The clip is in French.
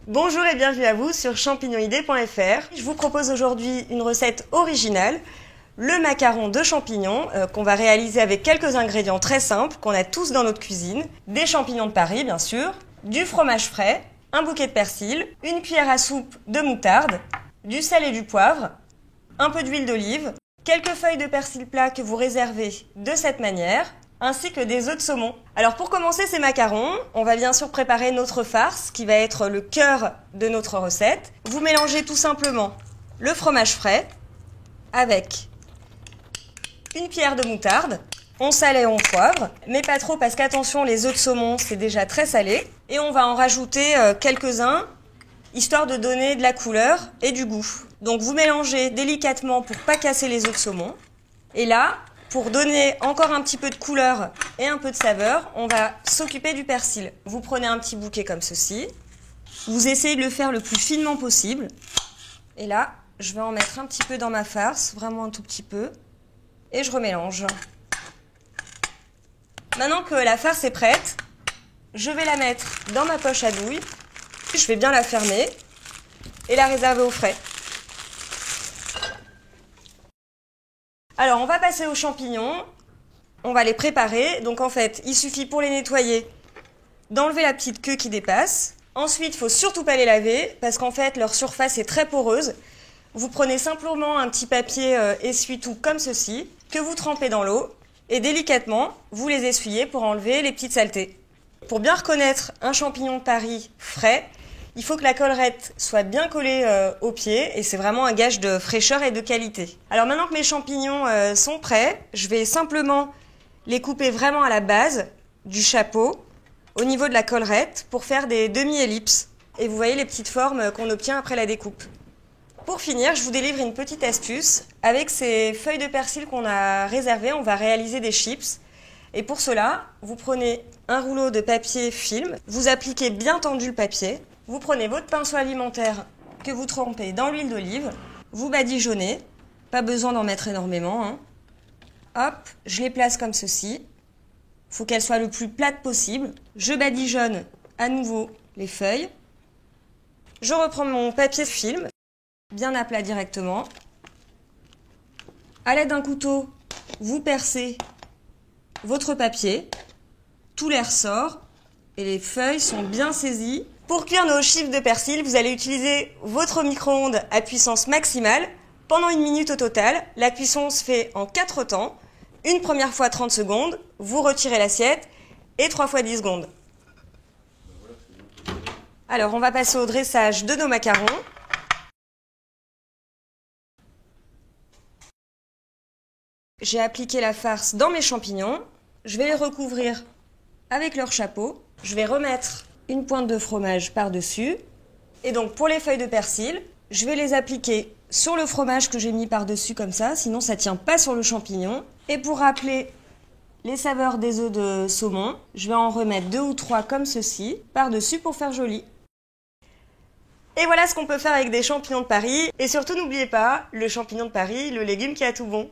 Bonjour et bienvenue à vous sur champignonidée.fr. Je vous propose aujourd'hui une recette originale, le macaron de champignons qu'on va réaliser avec quelques ingrédients très simples qu'on a tous dans notre cuisine. Des champignons de Paris bien sûr, du fromage frais, un bouquet de persil, une cuillère à soupe de moutarde, du sel et du poivre, un peu d'huile d'olive, quelques feuilles de persil plat que vous réservez de cette manière, ainsi que des œufs de saumon. Alors pour commencer ces macarons, on va bien sûr préparer notre farce qui va être le cœur de notre recette. Vous mélangez tout simplement le fromage frais avec une cuillère de moutarde, on sale et on poivre, mais pas trop parce qu'attention, les œufs de saumon c'est déjà très salé. Et on va en rajouter quelques-uns, histoire de donner de la couleur et du goût. Donc vous mélangez délicatement pour pas casser les œufs de saumon. Et là, pour donner encore un petit peu de couleur et un peu de saveur, on va s'occuper du persil. Vous prenez un petit bouquet comme ceci. Vous essayez de le faire le plus finement possible. Et là, je vais en mettre un petit peu dans ma farce, vraiment un tout petit peu. Et je remélange. Maintenant que la farce est prête, je vais la mettre dans ma poche à douille. Je vais bien la fermer et la réserver au frais. Alors, on va passer aux champignons. On va les préparer. Donc, en fait, il suffit pour les nettoyer d'enlever la petite queue qui dépasse. Ensuite, il ne faut surtout pas les laver parce qu'en fait, leur surface est très poreuse. Vous prenez simplement un petit papier essuie-tout comme ceci, que vous trempez dans l'eau et délicatement, vous les essuyez pour enlever les petites saletés. Pour bien reconnaître un champignon de Paris frais, il faut que la collerette soit bien collée au pied et c'est vraiment un gage de fraîcheur et de qualité. Alors maintenant que mes champignons sont prêts, je vais simplement les couper vraiment à la base du chapeau, au niveau de la collerette, pour faire des demi-ellipses. Et vous voyez les petites formes qu'on obtient après la découpe. Pour finir, je vous délivre une petite astuce. Avec ces feuilles de persil qu'on a réservées, on va réaliser des chips. Et pour cela, vous prenez un rouleau de papier film, vous appliquez bien tendu le papier. Vous prenez votre pinceau alimentaire que vous trempez dans l'huile d'olive, vous badigeonnez, pas besoin d'en mettre énormément. Hein. Hop, je les place comme ceci. Il faut qu'elles soient le plus plates possible. Je badigeonne à nouveau les feuilles. Je reprends mon papier film, bien à plat directement. À l'aide d'un couteau, vous percez votre papier. Tout l'air sort et les feuilles sont bien saisies. Pour cuire nos chips de persil, vous allez utiliser votre micro-ondes à puissance maximale pendant 1 minute au total. La cuisson se fait en 4 temps. Une première fois 30 secondes, vous retirez l'assiette et 3 fois 10 secondes. Alors, on va passer au dressage de nos macarons. J'ai appliqué la farce dans mes champignons. Je vais les recouvrir avec leur chapeau. Je vais remettre une pointe de fromage par-dessus. Et donc pour les feuilles de persil, je vais les appliquer sur le fromage que j'ai mis par-dessus comme ça, sinon ça ne tient pas sur le champignon. Et pour rappeler les saveurs des œufs de saumon, je vais en remettre 2 ou 3 comme ceci, par-dessus pour faire joli. Et voilà ce qu'on peut faire avec des champignons de Paris. Et surtout n'oubliez pas, le champignon de Paris, le légume qui a tout bon.